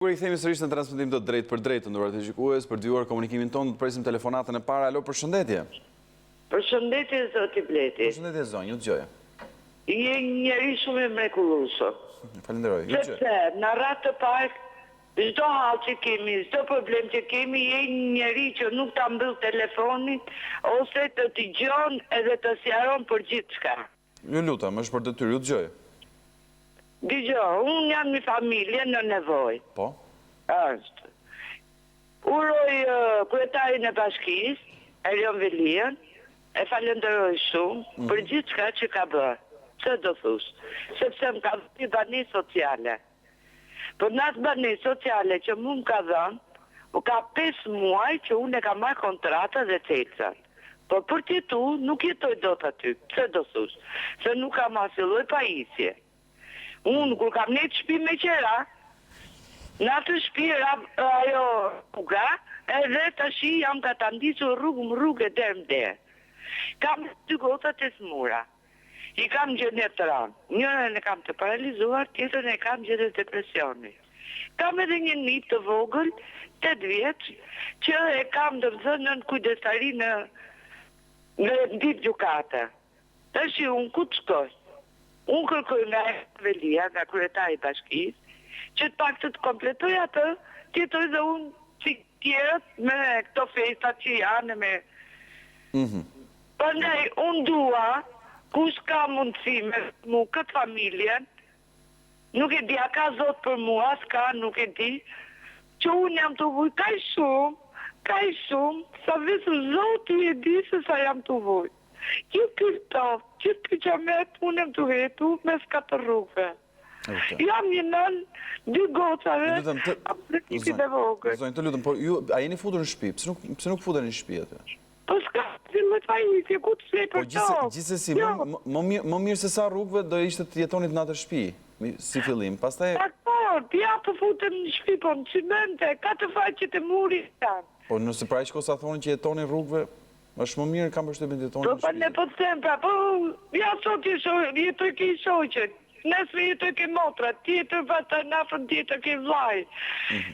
Kur I themi sërish në transmetim të drejt për drejt të ndërruar të gjykues, për dyuar komunikimin tonë, presim telefonatën e para. Alo, përshëndetje. Përshëndetje, zoti Bleti. Përshëndetje, zonjë, ju dëgjoj. Je njeri shumë i mrekullueshëm. Falenderoj, ju dëgjoj. Sepse në radhë të parë, çdo hall që kemi, çdo problem që kemi, je njeri që nuk ta mbyll telefonin ose të dëgjon edhe të sqaron për gjithçka. Ju lutem, është për detyrë, ju dëgjoj. Dëgjoj, unë jam një familje në nevojë. Po. Është. Uroj kryetarin e bashkisë, Erion Velian, e falenderoj shumë për gjithçka që ka bërë. Çfarë do thush? Sepse më ka dhënë bani sociale. Për natë bani sociale që mu më ka dhënë, u ka 5 muaj që unë e ka marrë kontrata dhe celcat. Po për tjetu nuk jetoj dot aty. Çfarë do thush? Se nuk kam asnjë lloj pajisje. Unë kur kam ne shtëpi me qera, në atë shtëpi ajo puga, edhe tash jam ka ta ndisur rrugë der. Kam 2 gota të smura. I kam gjënë të ranë. Njërën e kam të paralizuar, tjetërën e kam gjënë depresioni. Kam edhe një nip të vogël, 8 vjeç, që e kam dëmëzën në kujdestari në ditë gjukate. Tash unë ku të shkoj? Unë kërkoj nga Velia, nga kryetari i bashkisë, që të pak të kompletoj atë, tjetoj dhe unë si tjerët me këto festat që janë me... Përndaj, unë dua, kush ka mundësi me mu këtë familjen, nuk e di, a ka zot për mua, s'ka, nuk e di, që unë jam të vuj, kaj shumë, sa vesë zoti e di se sa jam të vuj. Që kërtof, që të qamet, unë e më të vetu me s'katë rrugëve. Jam një nën, 2 gocave, apërëtiti dhe vogër. Zonjë, të lutëm, por ju, a jeni futur në shtëpi? Pse nuk futur në shtëpi atë? Po s'ka të më të fajnisje, ku të slej për to? Gjithsesi, më mirë se sa rrugëve do ishte të jetonit në atë shtëpi, si fillim. Pastaj... Dakor, ja të futem në shtëpi, po në cimente, ka të faqet e muri janë. Po nëse pra që sa thonin që jetonin rrugëve, është më mirë kam përshtypjen të jetonin në shtëpi. Po pa ne po të them pra, po ja sot jetoj ke i shoqet. Nesër jetoj ke motra, tjetër pastaj nafër tjetër ke vllai.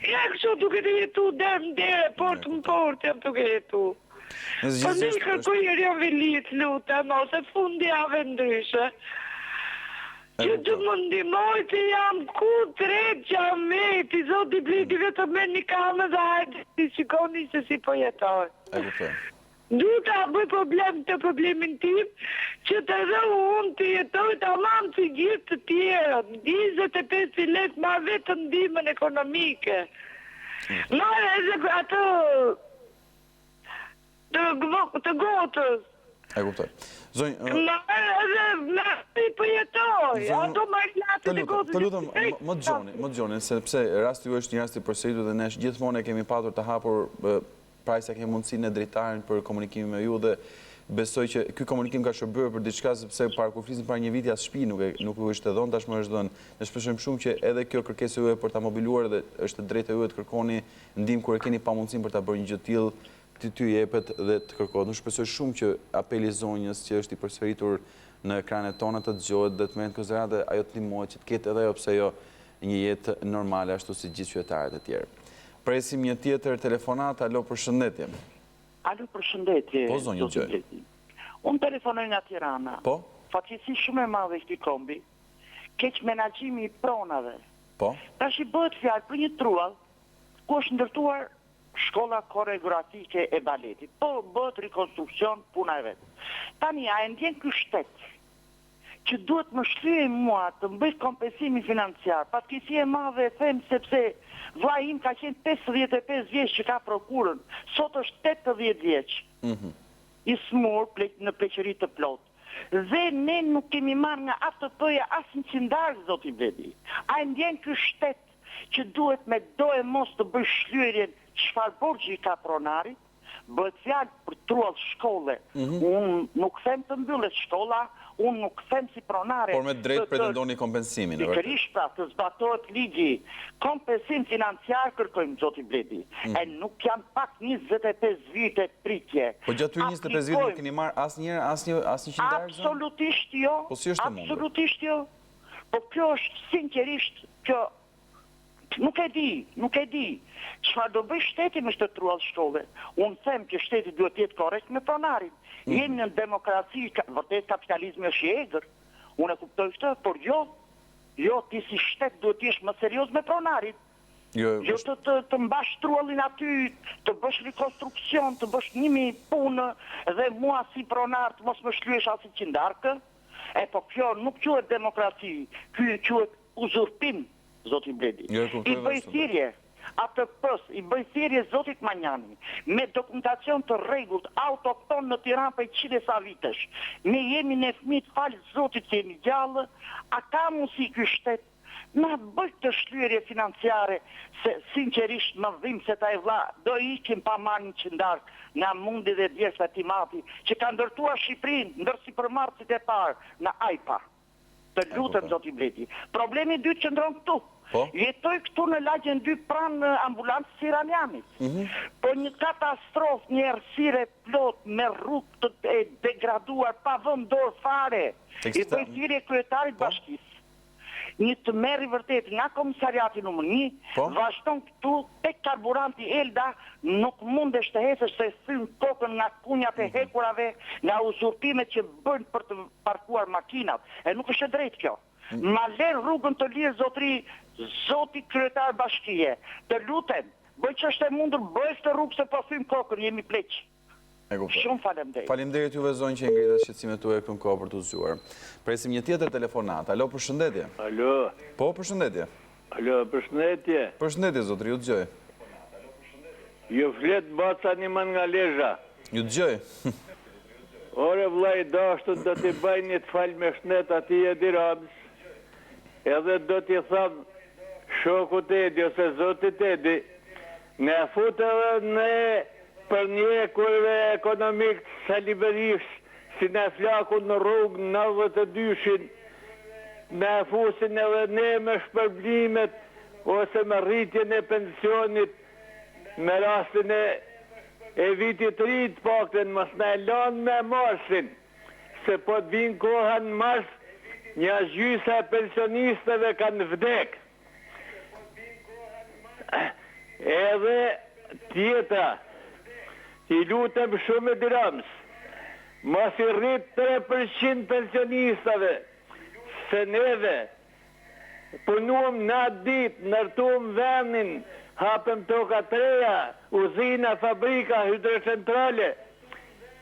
Ja kështu duke të jetu dere, port në port jam duke jetu. Po ne kërkoj Erion Velit, lutem, ose fundi jave ndryshe. Që të më ndihmoj të jam ku drejt qameti, zoti Bleti vetëm me një kamë dhe hajtë si shikoni se si po jetoj. E kuptoj. Duhet ta bëj problem të problemin tim, që të dhe unë të jetoj të amam të gjithë të tjera, 25 lek ma vetë ndihmën ekonomike. Marë edhe atë të gotës. E kuptoj. Zonjë... Marë edhe në për jetoj, ato marë latë të gotës. Të lutëm, më gjoni, sepse rasti ju është një rasti përsëritur dhe ne gjithmonë e kemi patur të hapur prajsa kemi mundësi në drejtarin për komunikimin me ju dhe besoj që ky komunikim ka shërbyer për diçka sepse para kur flisim para një viti as shtëpi nuk u ishte dhënë, tashmë është dhënë. Ne shpresojmë shumë që edhe kjo kërkesë juaj për ta mobiluar dhe është drejtë juaj të kërkoni ndihmë kur e keni pamundësinë për ta bërë një gjë të tillë, ty jepet dhe të kërkohet. Unë shpresoj shumë që apeli i zonjës që është i përsëritur në ekranet tona të dëgjohet dhe të merret në konsiderat ajo të ndihmohet që të ketë edhe ajo pse jo një jetë normale ashtu si gjithë qytetarët e tjerë. Presim një tjetër telefonat, alo përshëndetje. Alo përshëndetje. Po, zonjë, ju gjoj. Unë telefonoj nga Tirana. Po? Fatkeqësi shumë e madhe këtij kombi. Keq menaxhimi I pronave. Po? Tash I bëhet fjalë për një truall ku është ndërtuar shkolla koreografike e baletit. Po bëhet rikonstruksion puna e vet. Tani a e ndjen ky shtet që duhet më shlyej mua të mbëj kompensimin financiar. Fatkeqësi e madhe e them sepse vllai im ka qenë 55 vjeç që ka prokurën, sot është 80 vjeç. I smur në pleqëri të plot. Dhe ne nuk kemi marrë nga AFTP-ja as 100 darkë, zoti Bledi. A e ndjen ky shtet që duhet me do e mos të bëj shlyerjen çfarë borxhi ka pronarit? Bëhet fjalë për truall shkolle. Unë nuk them të mbyllet shkolla, unë nuk them si pronare... Por me drejt pretendoni kompensimin, e vërtet? Pikërisht pra, të zbatohet ligji. Kompensim financiar kërkojmë, zoti Bledi. E nuk janë pak 25 vite pritje. Po gjatë 25 vite nuk keni marrë asnjëherë asnjë darkë? Absolutisht jo. Po si është e mundur? Absolutisht jo. Po kjo është sinqerisht, kjo Nuk e di. Çfarë do bëj shteti me këtë truall shkolle? Unë them që shteti duhet të jetë korrekt me pronarin. Jemi në demokraci, vërtet kapitalizmi është i egër. Unë e kuptoj këtë, por jo, ti si shtet duhet të jesh më serioz me pronarin. Jo të mbash truallin aty, të bësh rekonstruksion, të bësh 1000 punë dhe mua si pronar të mos më shlyesh as qindarkë. Po kjo nuk quhet demokraci, ky quhet uzurpim, zoti Bledi. I bëj thirrje ATP-s, i bëj thirrje zotit Manjani, me dokumentacion të rregullt, autokton në Tiranë për 100 sa vitesh. Ne jemi në fëmijë, falë zotit që jemi gjallë, a ka mundësi ky shtet na bëj të shlyerje financiare, se sinqerisht më dhim se ta e vlla, do ikim pa marrë një qindark nga mundi dhe djersa timati, që ka ndërtuar Shqipërinë, ndërsi përmarrësit e parë në AIPA. Të lutem zoti Bledi. Problemi i dytë qëndron këtu. Jetoj këtu në lagjen 2 pranë ambulancës Iranianit. Po një katastrofë, një errësirë plot me rrugë të degraduar pa vend dorë fare. I bëj thirrje kryetarit bashkisë. Një të merri vërtet nga komisariati numër 1, vazhdon këtu tek karburanti Elda, nuk mundesh të hesësh se thyn kokën nga kunjat e hekurave, nga uzurpimet që bën për të parkuar makinat. E nuk është e drejtë kjo. Ma lën rrugën të lirë zoti kryetar bashkie. Të lutem, bëj ç'është e mundur, bëj këtë rrugë se po thyn kokën, jemi pleq. Shumë faleminderit. Faleminderit juve zonjë që ngritët shqetësimet tuaja këtu në kohë për të zgjuar. Presim një tjetër telefonat. Alo, përshëndetje. Alo. Po, përshëndetje. Alo, përshëndetje. Përshëndetje, zotri, ju dëgjoj. Ju flet baca një man nga Lezhë. Ju dëgjoj. Ore vllai dashur, do t'i bëj një të fal me shnet atij Edi Ramës. Edhe do t'i tham shokut Edi ose zotit Edi, ne futë edhe ne për një kurve ekonomik sa liberisht, si ne flakun në rrugë 92-shin, ne fusin edhe ne me shpërblimet, ose me rritjen e pensionit, me rastin e vitit rrit pakten, mos ne lanë me marsin, se po të vinë koha në mars, një gjysa e pensionistëve kanë vdek. Edhe tjeta, i lutem shumë Edi Ramës, mos i rrit 3% pensionistave, se neve punuam natë ditë, ndërtuam vendin, hapëm toka treja, uzina, fabrika, hidrocentrale,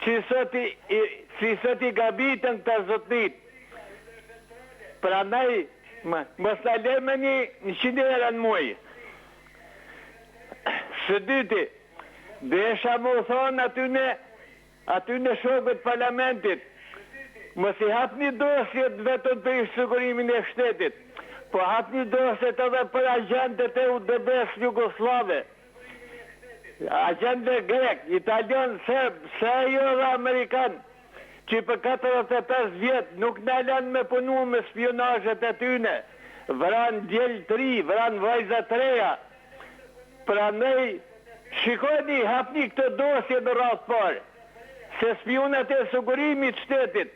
që sot i gabitën këta zotnit. Prandaj, mos ta lëmë një 100 euro në muaj. Së dyti, desha më thonë atyne shokët parlamentit, mos i hap një dosjet vetëm për sigurimin e shtetit, po hap një dosjet edhe për agentët e UDB-s Jugoslave, agentët grek, italian, serb, jo dhe amerikan, që për 45 vjetë nuk në lanë me punu me spionajet e tyne, vran djel 3, vran vajza 3, pra nej, shikoni, hapni këtë dosje në rast parë, se spionat e sigurimit shtetit,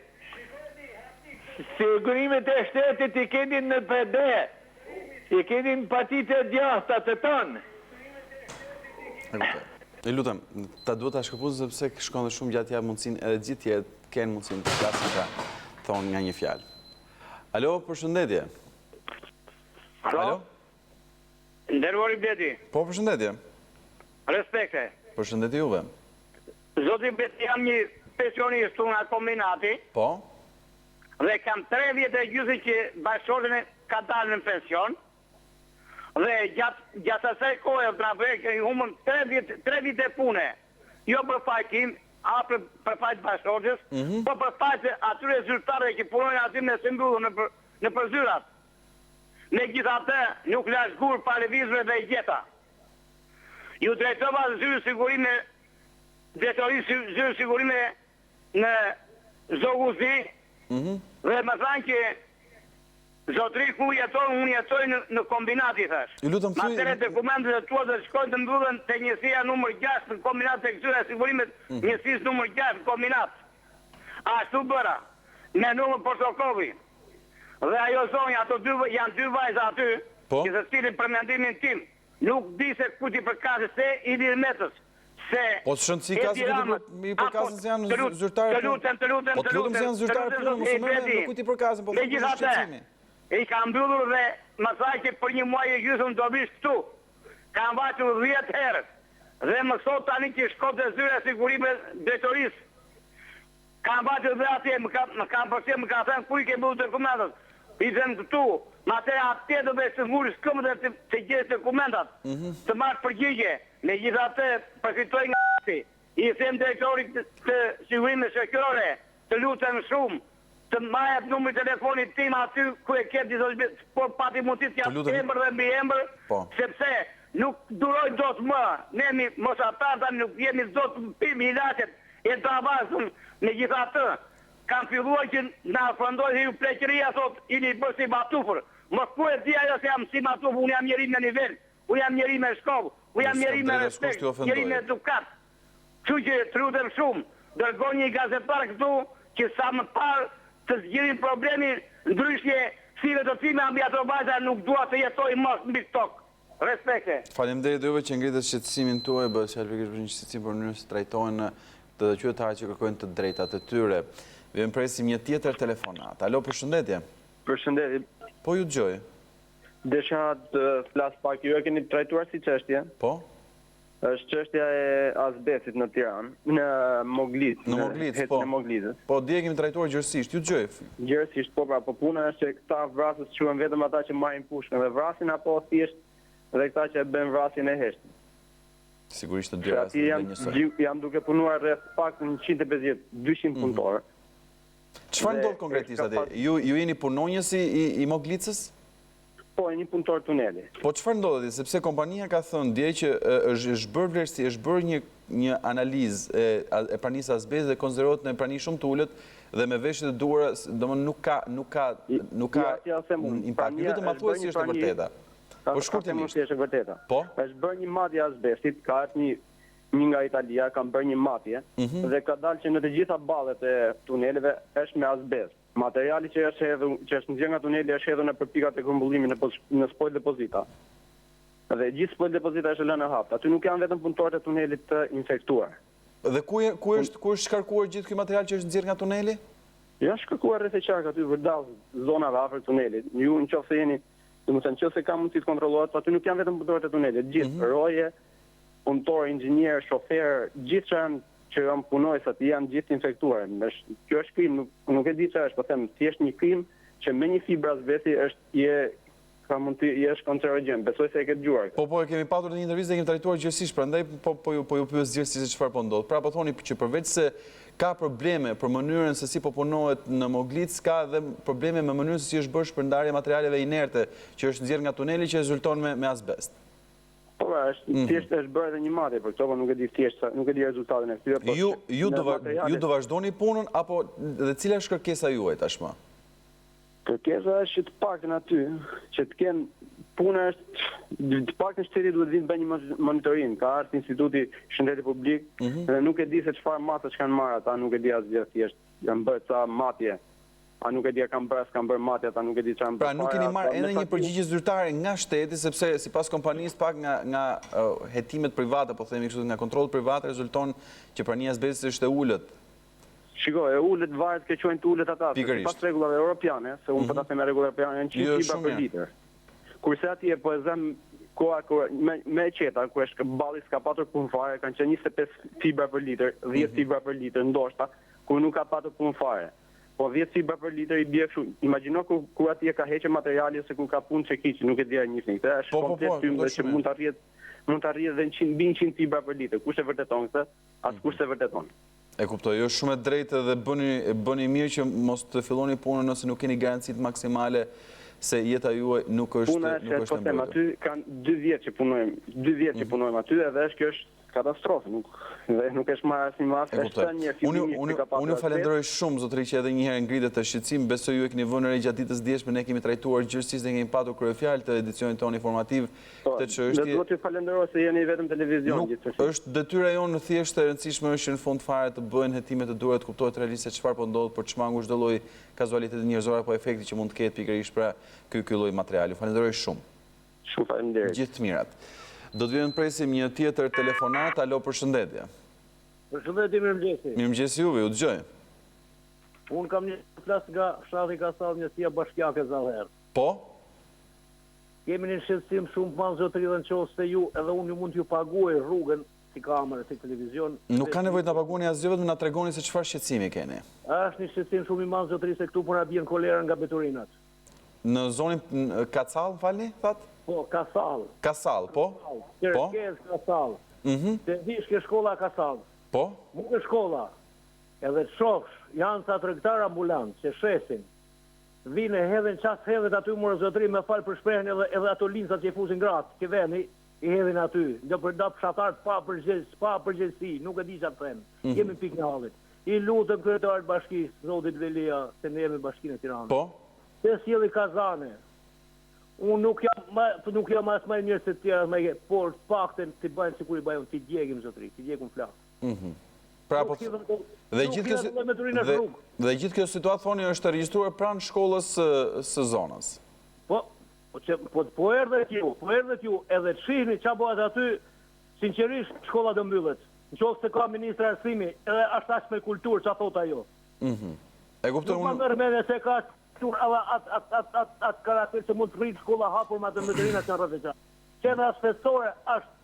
sigurimet e shtetit i keni në PD, i keni në patit e djahta të tonë. E lutem, ta duhet ta shkëputëm sepse shkon dhe shumë gjatë ja mundësin edhe gjithë tjetë kenë mundësin të klasin ka thonë nga një fjalë. Alo, përshëndetje. Alo? Nderuari Bledi. Po, përshëndetje. Respekte. Përshëndetje juve. Zoti Bledi, jam një pensionist nga kombinati. Po? Dhe kam 3 vjetë e gjysë që bashkëshorten ka dalë në pension. Dhe gjatë asaj kohë të na bëjë humën 3 vite pune. Jo për fajtim, për fajt bashkëshortës, po për fajt atyre zyrtarëve që punojnë aty në Sembullu në përzyrat. Me gjithatë nuk lash gur pa lëvizje dhe i gjeta. Ju drejtova zyrë sigurime, drejtorisë zyrë sigurime në Zoguzi, dhe më thanë që zotri ku jeton, unë jetoj në kombinati, thash. Matere dokumentet e tua dhe shkojnë të mbyllen të njësia numër 6 në kombinat të këtyre sigurimet, njësis numër 6 në kombinat. Ashtu bëra, me numër protokolli. Dhe ajo zonja, ato janë 2 vajza aty, Po? që secili për mendimin tim nuk di se ku ti përkasë se Ili Metës, se Po të shëndësi kasë i përkasën se janë zyrtarë punë. Po të lutëm se janë zyrtarë punë, mos u merrni me ku ti përkasën, po të shqetësimi. I kam mbyllur dhe më thaj që për një muaj e gjysmë do bish këtu. Kam vajtur 10 herë. Dhe më sot tani që shkop dhe zyre sigurime drejtorisë. Kam vajtur dhe atje, më kam përse, më kam thënë ku i ke mbyllur dokumentat. I them këtu, ma te atje do dhe siguri s'këmë dhe të gjithë dokumentat. Të marrë përgjigje. Megjithatë, përfitoj nga ati. I them drejtorit të sigurime shoqërore, të lutem shumë, të majet numri telefonit tim aty ku e ketë dizolbit, por pati mundësit janë emër dhe mbi emër, sepse nuk duroj do të më, ne mosatarta nuk jemi do të pim ilacet e të avazëm me gjitha të. Kam filluar që nga fëndoj dhe ju pleqëria, thot, ili bërë si matufër. Më ku e dhja jo se jam si matufër, unë jam njeri me nivel, unë jam njeri me shkovë, unë jam njeri me respekt, njeri me edukat. Që që të lutem shumë, dërgoj një gazetar këtu që sa më parë të zgjirin problemi ndryshje sive të time ambi ato baza nuk dua të jetoj mos mbi tokë. Respekte. Faleminderit juve që ngritët shqetësimin tuaj, bëhet fjalë pikërisht për një shqetësim për mënyrën se trajtohen të qytetarët që kërkojnë të drejtat e tyre. Vjen presim një tjetër telefonat. Alo, përshëndetje. Përshëndetje. Po ju dëgjoj. Desha të flas pak, ju e keni trajtuar si çështje? Po? Është çështja e azbestit në Tiranë, në Moglic. Në Moglic, po. Në Moglicës. Po, dje kemi trajtuar gjërësisht, ju dëgjoj. Gjërësisht, po pra, po puna është që këta vrasës quhen vetëm ata që marrin pushkën dhe vrasin apo thjesht dhe këta që e bën vrasjen e heshtë. Sigurisht të dy rastet dhe njësoj. Jam duke punuar rreth pak 150-200 punëtorë. Çfarë ndodh konkretisht atje? Ju jeni punonjës i Moglicës? Po, e një punëtor tuneli. Po çfarë ndodh atje? Sepse kompania ka thënë dje që është bërë vlerësi, është bërë një analizë e pranisë azbestit dhe konsiderohet në prani shumë të ulët dhe me veshjet e duhura, domethënë nuk ka impakt. Vetëm ma thuaj si është e vërteta. Po shkurtimisht. Si është e vërteta. Po? Është bërë një matje azbestit, ka ardhur një nga Italia, kanë bërë një matje dhe ka dalë që në të gjitha ballet e tuneleve është me azbest. Materiali që është nxjerrë nga tuneli është hedhur nëpër pikat e grumbullimit në spojt depozita. Dhe gjithë spojt depozita është lënë në hapë. Aty nuk janë vetëm punëtorët e tunelit të infektuar. Dhe ku është shkarkuar gjithë ky material që është nxjerrë nga tuneli? Ja shkarkuar rreth e qark aty vërdall zonave afër tunelit. Ju nëse jeni, domethënë nëse ka mundësi të kontrollohet, aty nuk janë vetëm punëtorët e tunelit, gjithë roje, punëtor, inxhinier, shofer, gjithë që janë punojësat janë gjithë infektuar. Kjo është krim, nuk e di çfarë është, po them, thjesht një krim që me një fibra azbesti është kancerogjen. Besoj se e ke dëgjuar. Po, e kemi patur në një intervistë dhe kemi trajtuar gjithësisht, prandaj po ju pyes gjithësisht se çfarë po ndodh. Pra po thoni që përveç se ka probleme për mënyrën se si po punohet në Moglic, ka edhe probleme me mënyrën se si është bërë shpërndarja e materialeve inerte që është nxjerrë nga tuneli që rezulton me azbest. Po, thjesht është bërë edhe një matje për këto, po nuk e di thjesht, nuk e di rezultatin e këtyre. Ju do vazhdoni punën apo dhe cila është kërkesa juaj tashmë? Kërkesa është që të paktën aty, që të kenë puna është të paktën shteti duhet vinë bëjë një monitorim, ka ardhur Instituti Shëndetit Publik dhe nuk e di se çfarë matësh kanë marrë ata, nuk e di asgjë, thjesht janë bërë ca matje. A nuk e di kanë bërë matje, ata nuk e di çfarë. Pra nuk keni marrë edhe një përgjigje zyrtare nga shteti, sepse sipas kompanisë pak nga hetimet private, po themi kështu, nga kontrollet private rezulton që prania e azbestit është e ulët. Shiko, e ulët varet që quajnë të ulët ata, sipas rregullave europiane, se unë po ta them rregullat europiane, janë 100 fibra për litër. Kurse atje po e zëm koha me qeta, ku është balli s'ka patur punë fare, kanë qenë 25 fibra për litër, 10 fibra për litër ndoshta, ku nuk ka patur punë fare. Po 10 fibra për litër i bie kështu. Imagjino ku atje ka heqë materiali ose ku ka punë çekiç, nuk e di një fik. Është komplet tymbë që mund të arrijë edhe 100 fibra për litër. Kush e vërteton këtë? Askush e vërteton. E kuptoj, jo shumë e drejtë dhe bëni mirë që mos të filloni punën nëse nuk keni garancit maksimale se jeta juaj nuk është Puna është po them, aty kanë 2 vjet që punojmë aty edhe është kjo është katastrofë, nuk është marrë asnjë masë, është një fillim që ka pasur. Unë ju falenderoj shumë zotëri që edhe një herë ngritet të shqetësim, besoj ju e keni vënë re gjatë ditës djeshme, ne kemi trajtuar gjithësisht dhe kemi patur kryefjalë të edicionit tonë informativ këtë çështje. Dhe duhet t'ju falenderoj se jeni vetëm televizion gjithsesi. Është detyra jonë thjesht e rëndësishme është që në fund fare të bëhen hetimet e duhura, të kuptohet realisht se çfarë po ndodh për të shmangur çdo lloj kazualiteti njerëzor apo efekti që mund të ketë pikërisht pra ky lloj materiali. Falenderoj shumë. Shumë faleminderit. Gjithë të mirat. Do të vjen presim një tjetër telefonat. Alo, përshëndetje. Përshëndetje, mirëmëngjesi. Mirëmëngjesi juve, ju dëgjoj. Unë kam një flas nga fshati Kasall, njësia bashkiake Zallher. Po? Kemi një shqetësim shumë madh zotëri dhe nëse se ju edhe unë ju mund t'ju paguaj rrugën si kamerë, si televizion. Nuk ka nevojë të na paguani asgjë, vetëm na tregoni se çfarë shqetësimi keni. Është një shqetësim shumë i madh zotëri se këtu po na bien kolera nga beturinat. Në zonin Kacall, falni, thatë? Po, Kasall. Kasall, po? Kërkes Kasall. Te vishke shkolla Kasall. Po? Nuk e shkolla. Edhe të shofsh, janë sa tregtar ambulant që shesin. Vine hedhin qas hedhet aty mërë zotëri me falë për shprehjen edhe ato linzat që i fusin gratë, që veni i hedhin aty. Nga përda pshatarët pa përgjegjësi, nuk e di që të them. Jemi pik në hallit. I lutëm kryetarët bashkisë, zotit Velia, se ne jemi bashkinë e Tiranës. Po? Se sjellë Kazane. Unë nuk jam as më mirë se të tjera, por pakten të bëjnë sikur i bëjnë, ti djegim zotëri, ti djegim flakë. Pra, po, dhe gjithë kjo situatë thoni është regjistruar pranë shkollës së zonës. Po erdhet ju, edhe të shihni ç'a bëhet aty, sinqerisht shkolla do mbyllet. Nëse ka ministra arsimi, edhe ashtu as me kulturë ç'a thot ajo. E kuptoj unë. Nuk më mendë se ka atë karakter që mund të rritë shkolla hapur me të mëdërinat që rrëtë qa. Qendra shtetësore është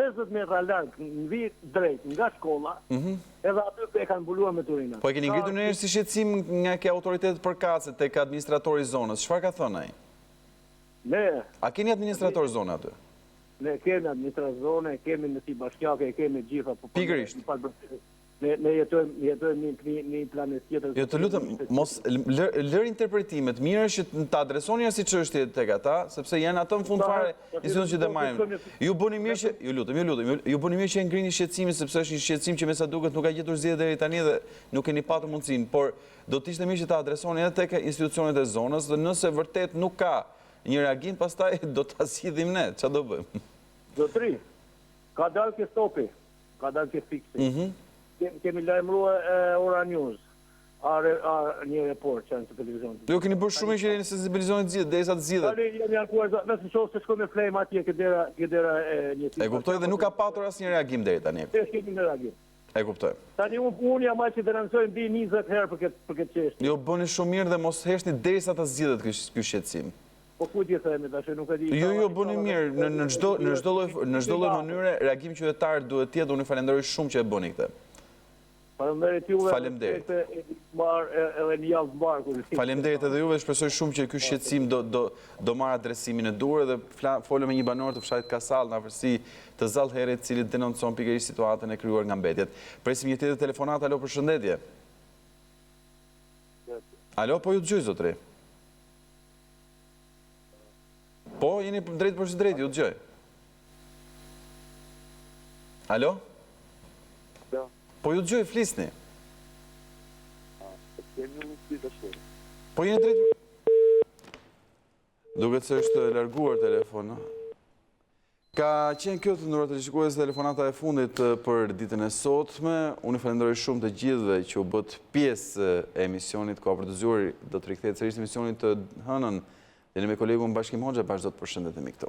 50 metra largë në vit drejt nga shkolla, edhe aty e kanë mbuluar me turinat. Po e keni ngritur ndonjëherë si shqetësim nga ke autoritetet përkatëse tek administratori i zonës? Çfarë ka thënë ai? Ne. A keni administrator zone aty? Ne kemi administrator zone, kemi në si bashkiake, kemi gjitha. Pikërisht. Ne jetojmë një planet tjetër. Jo, të lutem, mos lër interpretimet. Mirë është që të adresoni asnjë çështje tek ata, sepse janë ato në fund fare institucionet që të marrin. Ju bëni mirë që, ju lutem, ju bëni mirë që e ngrini shqetësimin, sepse është një shqetësim që me sa duket nuk ka gjetur zgjidhje deri tani dhe nuk keni patur mundësinë, por do të ishte mirë që ta adresoni edhe tek institucionet e zonës, dhe nëse vërtet nuk ka një reagim, pastaj do ta zgjidhim ne, ç'a do bëjmë. Zotri, ka dalë ke stopi, ka dalë ke fiksi. Kemi lajmëruar Ora News, një report që janë të televizionit. Jo, keni bërë shumë që jeni sensibilizonit derisa të zgjidhet. Tani jemi ankuar, nëse shoh se shkoj me flejm atje ke dera e një. E kuptoj dhe nuk ka patur asnjë reagim deri tani. Kemi një reagim. E kuptoj. Tani unë jam ai që denonцoj mbi 20 herë për këtë çështje. Jo, bëni shumë mirë dhe mos heshni derisa të zgjidhet ky shqetësim. Po ku di themi tash, nuk e di. Jo, bëni mirë, në çdo lloj mënyre reagimi qytetar duhet të jetë. Unë falenderoj shumë që e bëni këtë. Faleminderit juve. Faleminderit. Edhe një javë mbarku. Faleminderit edhe juve, shpresoj shumë që ky shqetësim do marrë adresimin e duhur dhe folëm me një banor të fshatit Kasall në afërsi të Zallherit, i cili denoncon pikërisht situatën e krijuar nga mbetjet. Presim një tjetër telefonat. Alo, përshëndetje. Alo, po ju dëgjoj zotëri. Po, jeni drejt për së drejt, ju dëgjoj. Alo? Po ju dëgjoj, flisni. Po jeni drejt... Duket se është larguar telefona. Ka qenë kjo të ndurat të shikues telefonata e fundit për ditën e sotme. Unë falenderoj shumë të gjithëve që u bët pjesë e emisionit Koha për të zgjuar. Do të rikthehet sërish emisionit të hënën. Dhe me kolegun Bashkim Hoxha, bashkë do të përshëndetemi këtu.